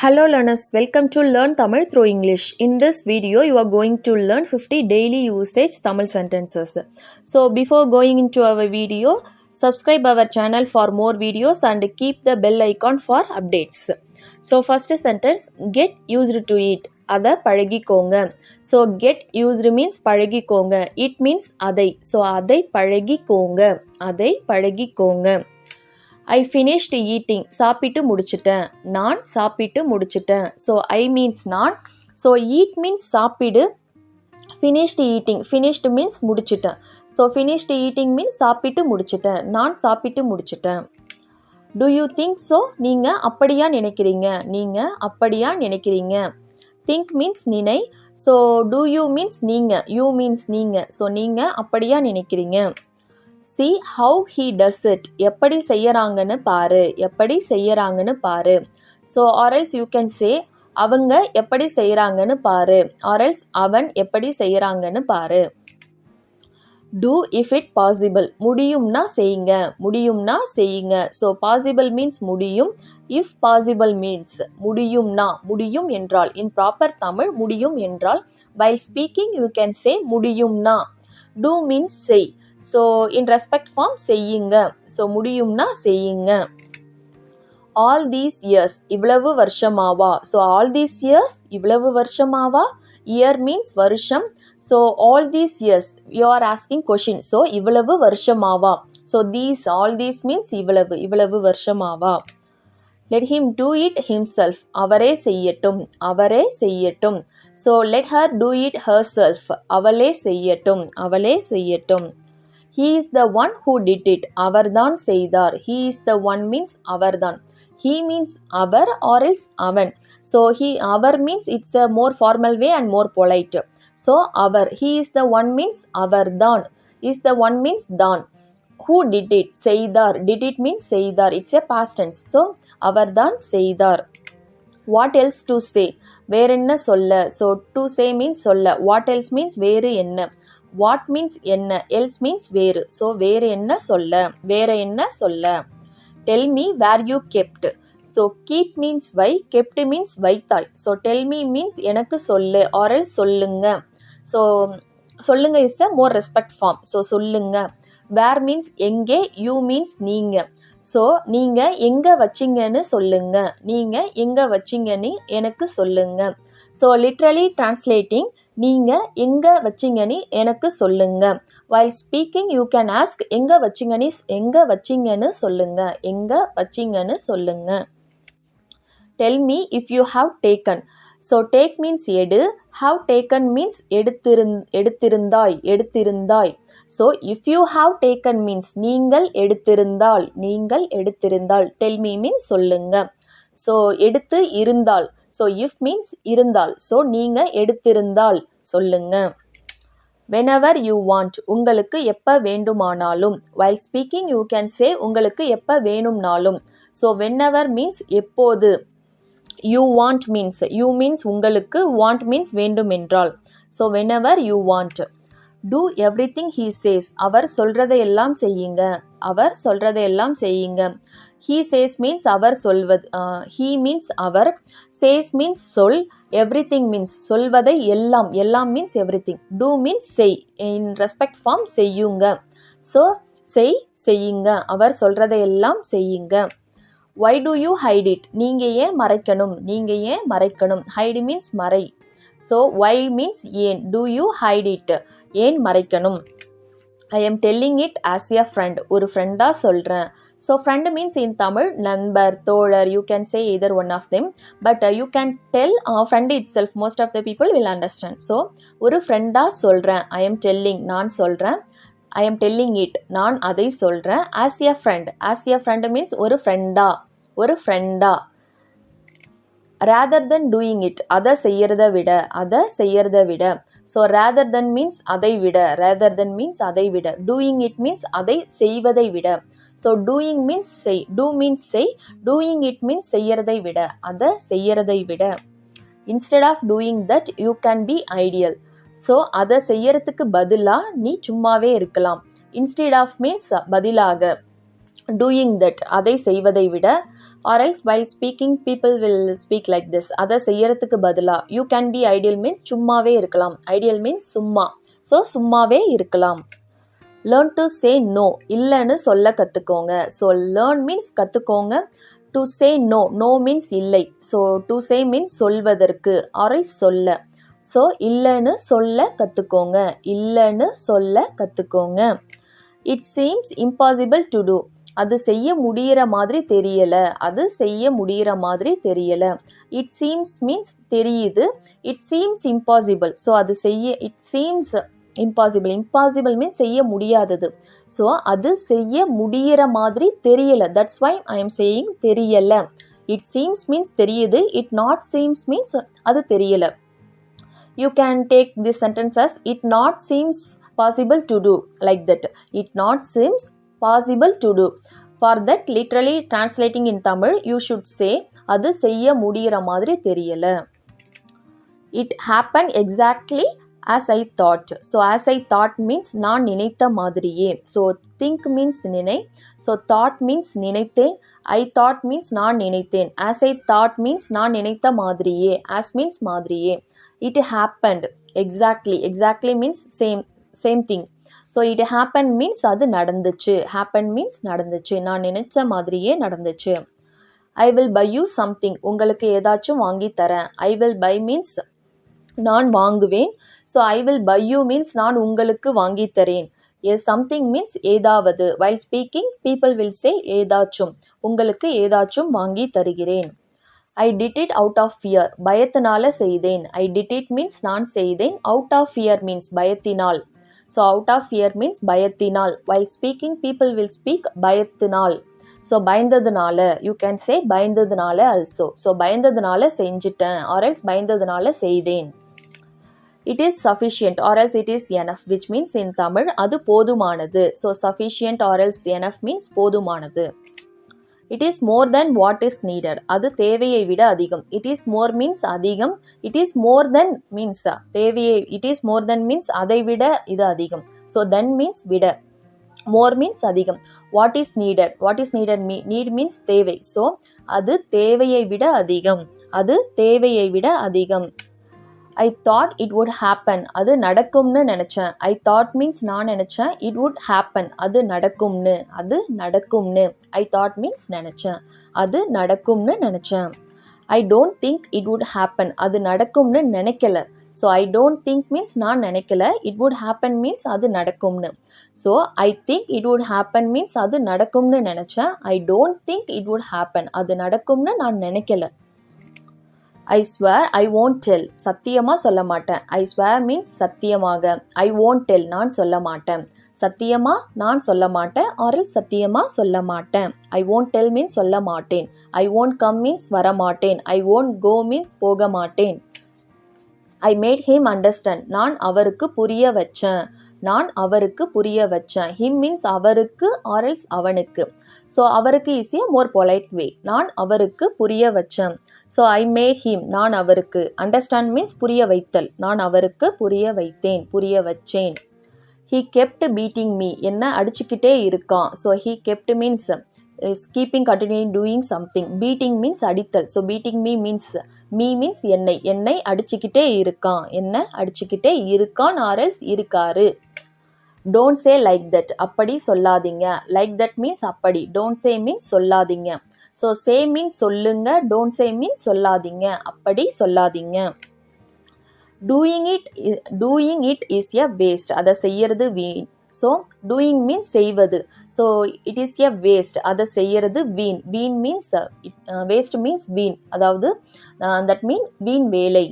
Hello learners, welcome to Learn Tamil through English. In this video, you are going to learn 50 daily usage Tamil sentences. So before going into our video, subscribe our channel for more videos and keep the bell icon for updates. So first sentence, get used to it. அதை பழகிக்கோங்க. So get used means பழகிக்கோங்க. It means அதை. So அதை பழகிக்கோங்க. அதை பழகிக்கோங்க. I finished eating. சாப்பிட்டு முடிச்சிட்டேன். நான் சாப்பிட்டு முடிச்சிட்டேன். ஸோ ஐ மீன்ஸ் நான். ஸோ ஈட் மீன்ஸ் சாப்பிடு. Finished eating. ஃபினிஷ்டு மீன்ஸ் முடிச்சிட்டேன். ஸோ ஃபினிஷ்ட் ஈட்டிங் மீன்ஸ் சாப்பிட்டு முடிச்சிட்டேன். நான் சாப்பிட்டு முடிச்சிட்டேன். To you think so? நீங்கள் அப்படியா நினைக்கிறீங்க. நீங்கள் அப்படியா நினைக்கிறீங்க. திங்க் மீன்ஸ் நினை. ஸோ டு யூ மீன்ஸ் நீங்கள். யூ மீன்ஸ் நீங்கள். ஸோ நீங்கள் அப்படியா நினைக்கிறீங்க. See how he does it. எப்படி செய்யறாங்கன்னு பாரு. எப்படி செய்யறாங்கன்னு பாரு. So or else you can say அவங்க எப்படி செய்யறாங்கன்னு பாரு. Or else அவன் எப்படி செய்யறாங்கன்னு பாரு. Do if it possible. முடியும்னா செய்யுங்க. முடியும்னா செய்யுங்க. So possible means முடியும். If possible means முடியும்னா. முடியும் என்றால். In proper Tamil முடியும் என்றால். While speaking you can say முடியும்னா. Do means say. So in respect form செய்யுங்க. ஸோ முடியும்னா செய்யுங்க. All these years. இவ்வளவு வருஷமாவா. ஸோ ஆல் தீஸ் இயர்ஸ் இவ்வளவு வருஷமாவா. இயர் மீன்ஸ் வருஷம். So all these years you are asking question. So இவ்வளவு வருஷமாவா. So these all these means இவ்வளவு. இவ்வளவு வருஷமாவா. Let him do it himself. அவரே செய்யட்டும். அவரே செய்யட்டும். So let her do it herself. அவளே செய்யட்டும். அவளே செய்யட்டும். He is the one who did it. அவர்தான் செய்தார். He is the one means அவர்தான். He means our or else அவன். So our means it's a more formal way and more polite. So our. He is the one means அவர்தான். Is the one means தான். Who did it? செய்தார். Did it means செய்தார். It's a past tense. So அவர்தான் செய்தார். What else to say? வேற என்ன சொல்ல. So to say means சொல்ல. What else means வேறு என்ன. What means என்ன. Else means வேறு. So வேறு என்ன சொல்ல. வேற என்ன சொல்ல. Tell me where you kept. So keep means why. Kept means வைத்தாய். So tell me means எனக்கு சொல்லு or else சொல்லுங்க. So சொல்லுங்க is a more respect form. So சொல்லுங்க. Where means எங்கே. You means நீங்க. ஸோ நீங்கள் எங்கே வச்சிங்கன்னு சொல்லுங்க. நீங்கள் எங்கே வச்சிங்கன்னு எனக்கு சொல்லுங்க. ஸோ லிட்ரலி டிரான்ஸ்லேட்டிங் நீங்கள் எங்கே வச்சிங்கன்னு எனக்கு சொல்லுங்க. while speaking you can ask எங்கே வச்சிங்கன்னு சொல்லுங்க. எங்கே வச்சிங்கன்னு சொல்லுங்க. tell me if you have taken. So take means எடு. have taken means எடுத்திருந்தாய். ஸோ if you have taken means நீங்கள் எடுத்திருந்தால். tell me means சொல்லுங்க. ஸோ எடுத்து இருந்தால். ஸோ if means இருந்தால். ஸோ நீங்கள் எடுத்திருந்தால் சொல்லுங்க. whenever you want. உங்களுக்கு எப்போ வேண்டுமானாலும். while speaking you can say உங்களுக்கு எப்போ வேணும்னாலும். ஸோ whenever means எப்போது. you want means உங்களுக்கு. want means வேண்டும் என்றால். So whenever you want. do everything he says. அவர் சொல்றதையெல்லாம் செய்யுங்க. அவர் சொல்றதையெல்லாம் செய்யுங்க. he says means அவர் சொல்வது. he means our. says means சொல். everything means சொல்வதை எல்லாம். எல்லாம் means everything. do means செய். in respect form செய்யுங்க. ஸோ செய்யுங்க. அவர் சொல்றதையெல்லாம் செய்யுங்க. why do you hide it? நீங்கள் ஏன் மறைக்கணும். hide means மறை. ஸோ why means ஏன். do you hide it? ஏன் மறைக்கணும். I am telling it as a friend. ஒரு ஃப்ரெண்டாக சொல்கிறேன். So friend means in Tamil நண்பர், தோழர். You can say either one of them. But you can tell friend itself. Most of the people will understand. So ஒரு ஃப்ரெண்டாக சொல்கிறேன். I am telling. நான் சொல்கிறேன். I am telling it. நான் அதை சொல்கிறேன். as a friend. as a friend means ஒரு ஃப்ரெண்டா. rather than doing it. அதை செய்யறதை விட. ஸோ rather than means அதை விட. doing it means அதை செய்வதை விட. ஸோ doing means செய். do means செய். doing it means செய்யறதை விட. அதை செய்யறதை விட. instead of doing that you can be ideal. So அதை செய்யறதுக்கு பதிலாக நீ சும்மாவே இருக்கலாம். instead of means பதிலாக. doing that அதை செய்வதை விட, or else while speaking people will speak like this, அதை செய்யறதுக்கு பதிலா you can be ideal means சும்மாவே இருக்கலாம், ideal means சும்மா, so சும்மாவே இருக்கலாம். learn to say no, இல்லைன்னு சொல்ல கற்றுக்கோங்க. ஸோ learn means கற்றுக்கோங்க, to say no, no means இல்லை, ஸோ to say means சொல்வதற்கு or else சொல்ல. ஸோ இல்லைன்னு சொல்ல கற்றுக்கோங்க, இல்லைன்னு சொல்ல கற்றுக்கோங்க. it seems impossible to do, அது செய்ய முடிகிற மாதிரி தெரியல, அது செய்ய முடிகிற மாதிரி தெரியல. it seems means தெரியுது, it seems impossible, ஸோ அது செய்ய it seems impossible, impossible means செய்ய முடியாதது, ஸோ அது செய்ய முடிகிற மாதிரி தெரியல, that's why I am saying தெரியல. it seems means தெரியுது, it not seems means அது தெரியல. You can take this sentence as it not seems possible to do, like that. It not seems possible to do. For that, literally translating in Tamil, you should say அது செய்ய முடிகிற மாதிரி தெரியல. It happened exactly as I thought. So as I thought means நான் நினைத்த மாதிரியே. So think means நினை. So thought means நினைத்தேன். I thought means நான் நினைத்தேன். As I thought means நான் நினைத்த மாதிரியே. As means மாதிரியே. It happened exactly. Exactly means same thing. So it happened means அது நடந்துச்சு. Happened means நடந்துச்சு. நான் நினைச்ச மாதிரியே நடந்துச்சு. I will buy you something. உங்களுக்கு ஏதாச்சும் வாங்கி தரேன். I will buy means நான் வாங்குவேன். So I will buy you means நான் உங்களுக்கு வாங்கி தரேன். something means ஏதாவது. while speaking people will say ஏதாச்சும், உங்களுக்கு ஏதாச்சும் வாங்கி தருகிறேன். I did it out of fear, பயத்தினால செய்தேன். I did it means நான் செய்தேன். out of fear means பயத்தினால். So out of fear means பயத்தினால். while speaking people will speak பயத்தினால். So பயந்ததுனால, you can say பயந்ததுனால also. So பயந்ததுனால செஞ்சிட்டேன் or else பயந்ததுனால செய்தேன். It is sufficient or else it is enough, which means in Tamil அது போதுமானது. So sufficient or else enough means போதுமானது. It is more than what is needed, அது தேவையை விட அதிகம். It is more means அதிகம். It is more than means தேவையை, it is more than means அதை விட இது அதிகம். So then means விட, more means அதிகம். What is needed, what is needed need means தேவை. So அது தேவையை விட அதிகம், அது தேவையை விட அதிகம். I thought it would happen, அது நடக்கும்னு நினச்சேன். I thought means நான் நினச்சேன். It would happen, அது நடக்கும்னு, அது நடக்கும்னு. I thought means நினச்சேன், அது நடக்கும்னு நினச்சேன். I don't think it would happen, அது நடக்கும்னு நினைக்கல. So I don't think means நான் நினைக்கல. It would happen means அது நடக்கும்னு. So I think it would happen means அது நடக்கும்னு நினச்சேன். I don't think it would happen, அது நடக்கும்னு நான் நினைக்கல. I swear I won't tell, சத்தியமாக சொல்ல மாட்டேன். I swear means சத்தியமாக. I won't tell, நான் சொல்ல மாட்டேன். சத்தியமாக நான் சொல்ல மாட்டேன் or else சத்தியமாக சொல்ல மாட்டேன். I won't tell means சொல்ல மாட்டேன். I won't come means வர மாட்டேன். I won't go means போக மாட்டேன். I made him understand, நான் அவருக்கு புரிய வச்சேன். நான் அவருக்கு புரிய வச்சேன். him means அவருக்கு or else அவனுக்கு. ஸோ அவருக்கு is a more polite way. நான் அவருக்கு புரிய வச்சேன். ஸோ I made him, நான் அவருக்கு. understand means புரிய வைத்தல். நான் அவருக்கு புரிய வைத்தேன், புரிய வச்சேன். he kept beating me, என்ன அடிச்சுக்கிட்டே இருக்கான். So he kept means is keeping continuing doing something. beating means அடித்தல். ஸோ beating me means என்னை, என்னை அடிச்சுக்கிட்டே இருக்கான், என்ன அடிச்சுக்கிட்டே இருக்கான் or else இருக்காரு. don't say like that, அப்படி சொல்லாதீங்க. like that means அப்படி. don't say means சொல்லாதீங்க. ஸோ say means சொல்லுங்க, don't say means சொல்லாதீங்க, அப்படி சொல்லாதீங்க. doing it is a waste, அதை செய்யறது வீண். ஸோ doing means செய்வது. So it is a waste, அதை செய்யறது வீண். வீண் means waste means வீண், அதாவது that mean வீண் வேலை.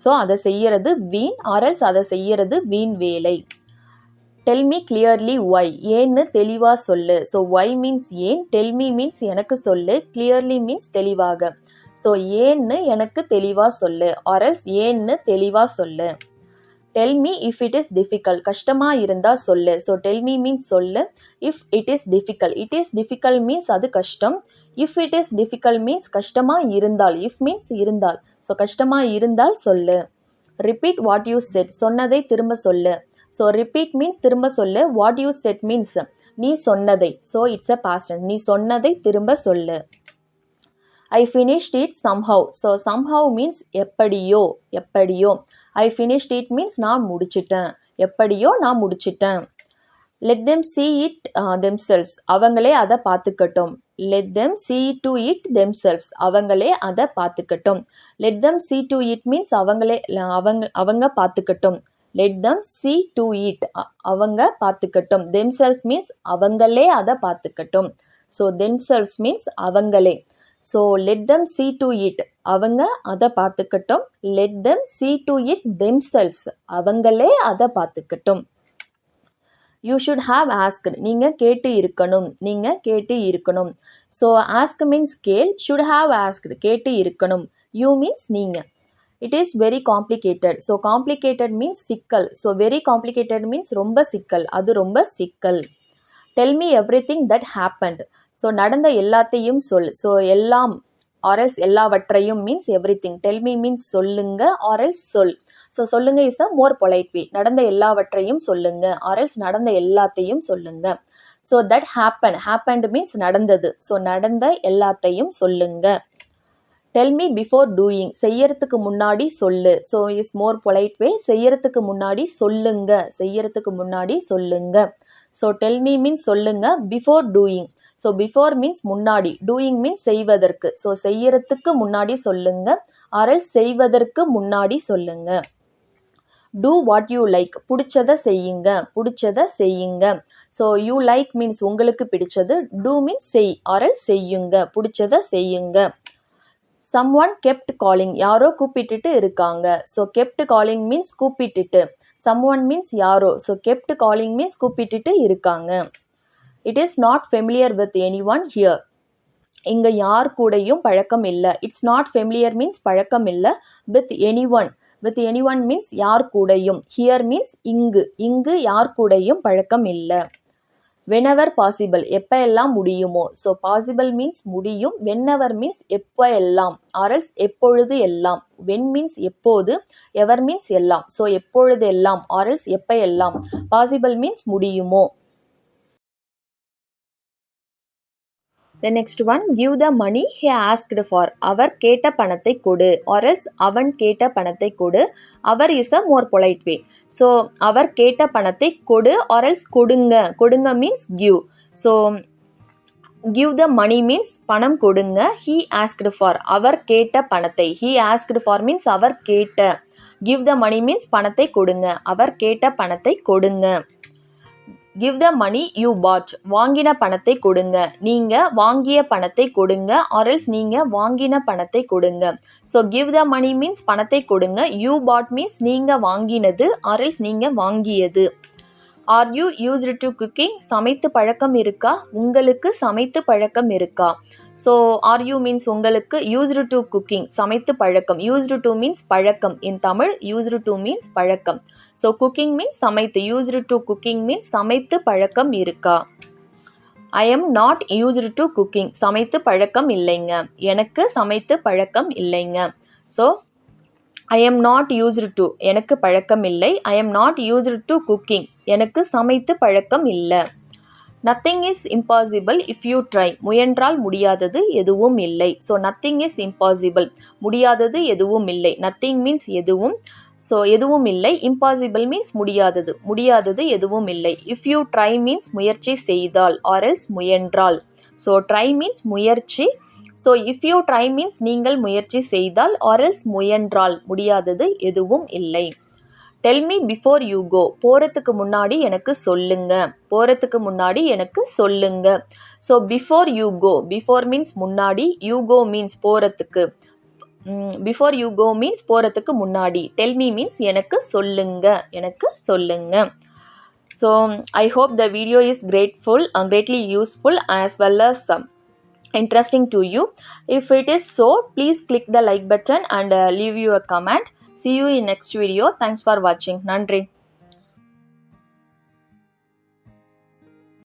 ஸோ அதை செய்யறது வீண் or else அதை செய்யறது வீண் வேலை. tell me clearly why, ஏன்னு தெளிவா சொல்லு. ஸோ why means ஏன், tell me means எனக்கு சொல்லு, clearly means தெளிவாக. ஸோ ஏன்னு எனக்கு தெளிவா சொல்லு or else ஏன்னு தெளிவா சொல்லு. tell me if it is difficult, கஷ்டமா இருந்தா சொல்லு. ஸோ tell me means சொல்லு. if it is difficult, it is difficult means அது கஷ்டம். if it is difficult means கஷ்டமா இருந்தால். if means இருந்தால். ஸோ கஷ்டமா இருந்தால் சொல்லு. repeat what you said, சொன்னதை திரும்ப சொல்லு. ஸோ ரிப்பீட் மீன்ஸ் திரும்ப சொல்லு. வாட் யூ செட் மீன்ஸ் நீ சொன்னதை. So it's a past tense. நீ சொன்னதை திரும்ப சொல்லு. I finished it somehow. So somehow means எப்படியோ எப்படியோ. I finished it means நான் முடிச்சிட்டேன். எப்படியோ நான் முடிச்சிட்டேன். Let them see it themselves. அவங்களே அதை பார்த்துக்கட்டும். Let them see to it themselves. அவங்களே அதை பார்த்துக்கட்டும். Let them see to it means அவங்களே அவங்க பார்த்துக்கட்டும். Let them see to it. அவங்க பார்த்துக்கட்டும். Themselves means அவங்களே அதை பார்த்துக்கட்டும். So themselves means அவங்களே. So let them see to it. அவங்க அதை பார்த்துக்கட்டும். Let them see to it themselves. அவங்களே அதை பார்த்துக்கட்டும். You should have asked. நீங்கள் கேட்டு இருக்கணும். நீங்கள் கேட்டு இருக்கணும். ஸோ ஆஸ்க் மீன்ஸ் கேள். ஷுட் ஹாவ் ஆஸ்க்டு கேட்டு இருக்கணும். யூ மீன்ஸ் நீங்கள். It is very complicated. So complicated means சிக்கல். ஸோ வெரி காம்ப்ளிகேட்டட் மீன்ஸ் ரொம்ப சிக்கல். அது ரொம்ப சிக்கல். Tell me every thing that happened. So நடந்த எல்லாத்தையும் சொல். ஸோ எல்லாம் ஆர்எல்ஸ் எல்லாவற்றையும் means every thing. Del me means சொல்லுங்க ஆர்எல்ஸ் சொல். ஸோ சொல்லுங்க இஸ் அ மோர் பொலைட் வே. நடந்த எல்லாவற்றையும் சொல்லுங்க ஆர்எல்ஸ் நடந்த எல்லாத்தையும் சொல்லுங்க. ஸோ தட் ஹேப்பன்ட் மீன்ஸ் நடந்தது. ஸோ நடந்த எல்லாத்தையும் சொல்லுங்க. Tell me before doing. செய்யறதுக்கு முன்னாடி சொல்லு. So is more polite way. செய்யறதுக்கு முன்னாடி சொல்லுங்க. செய்யறதுக்கு முன்னாடி சொல்லுங்க. ஸோ டெல் மீ மீன்ஸ் சொல்லுங்க. Before doing. So before means முன்னாடி. டூயிங் மீன்ஸ் செய்வதற்கு. ஸோ செய்யறதுக்கு முன்னாடி சொல்லுங்க ஆர்எல்ஸ் செய்வதற்கு முன்னாடி சொல்லுங்க. Do what you like. பிடிச்சதை செய்யுங்க. பிடிச்சதை செய்யுங்க. ஸோ யூ லைக் மீன்ஸ் உங்களுக்கு பிடிச்சது. டூ மீன்ஸ் செய் ஆர்எல்ஸ் செய்யுங்க. பிடிச்சதை செய்யுங்க. someone kept calling. யாரோ கூப்பிட்டுட்டு இருக்காங்க. ஸோ kept calling மீன்ஸ் கூப்பிட்டுட்டு. someone மீன்ஸ் யாரோ. ஸோ kept calling மீன்ஸ் கூப்பிட்டுட்டு இருக்காங்க. It is not familiar with anyone here. இங்க யார் கூடயும் பழக்கம் இல்லை. இட்ஸ் நாட் ஃபெமிலியர் மீன்ஸ் பழக்கம் இல்லை. With anyone. With anyone means யார் கூடயும். ஹியர் மீன்ஸ் இங்கு. இங்கு யார் கூடயும் பழக்கம் இல்லை. whenever possible. எப்போ எல்லாம் முடியுமோ. ஸோ பாசிபிள் மீன்ஸ் முடியும். whenever மீன்ஸ் எப்போ எல்லாம் ஆர்எல்ஸ் எப்பொழுது எல்லாம். when மீன்ஸ் எப்போது. ever மீன்ஸ் எல்லாம். ஸோ எப்பொழுது எல்லாம் ஆர்எல்ஸ் எப்போ எல்லாம். பாசிபிள் மீன்ஸ் முடியுமோ. The next one, give the money he asked for. அவர் கேட்ட பணத்தை கொடு. or else அவன் கேட்ட பணத்தை கொடு. அவர் is a more polite way. So அவர் கேட்ட பணத்தை கொடு or else கொடுங்க. கொடுங்க means give. So give the money means பணம் கொடுங்க. He asked for. அவர் கேட்ட பணத்தை. He asked for means அவர் கேட்ட. Give the money means பணத்தை கொடுங்க. அவர் கேட்ட பணத்தை கொடுங்க. Give the money you bought. வாங்கின பணத்தை கொடுங்க. நீங்க வாங்கிய பணத்தை கொடுங்க or else நீங்க வாங்கின பணத்தை கொடுங்க. So give the money means பணத்தை கொடுங்க. You bought means நீங்க வாங்கினது or else நீங்க வாங்கியது. Are you used to cooking? சமைத்து பழக்கம் இருக்கா? உங்களுக்கு சமைத்து பழக்கம் இருக்கா? ஸோ are you means உங்களுக்கு. used to cooking சமைத்து பழக்கம். used to means பழக்கம். in Tamil used to means பழக்கம். ஸோ cooking means சமைத்து. used to cooking means சமைத்து பழக்கம் இருக்கா? I am not used to cooking. சமைத்து பழக்கம் இல்லைங்க. எனக்கு சமைத்து பழக்கம் இல்லைங்க. So I am not used to. எனக்கு பழக்கம் இல்லை. I am not used to cooking. எனக்கு சமைத்து பழக்கம் இல்லை. Nothing is impossible if you try. முயன்றால் முடியாதது எதுவும் இல்லை. So nothing is impossible. முடியாதது எதுவும் இல்லை. nothing means எதுவும். ஸோ எதுவும் இல்லை. impossible means முடியாதது. முடியாதது எதுவும் இல்லை. if you try means முயற்சி செய்தால் or else முயன்றால். ஸோ try means முயற்சி. So if you try means நீங்கள் முயற்சி செய்தால் or else முயன்றால் முடியாதது எதுவும் இல்லை. Tell me before you go. போகிறதுக்கு முன்னாடி எனக்கு சொல்லுங்க. போகிறதுக்கு முன்னாடி எனக்கு சொல்லுங்க. So before you go. before means முன்னாடி. you go means போகிறதுக்கு. before you go means போகிறதுக்கு முன்னாடி. tell me means எனக்கு சொல்லுங்க. எனக்கு சொல்லுங்க. So I hope the video is greatly useful as well as interesting to you. If it is so, please click the like button and leave you a comment. See you in next video. Thanks for watching. நன்றி.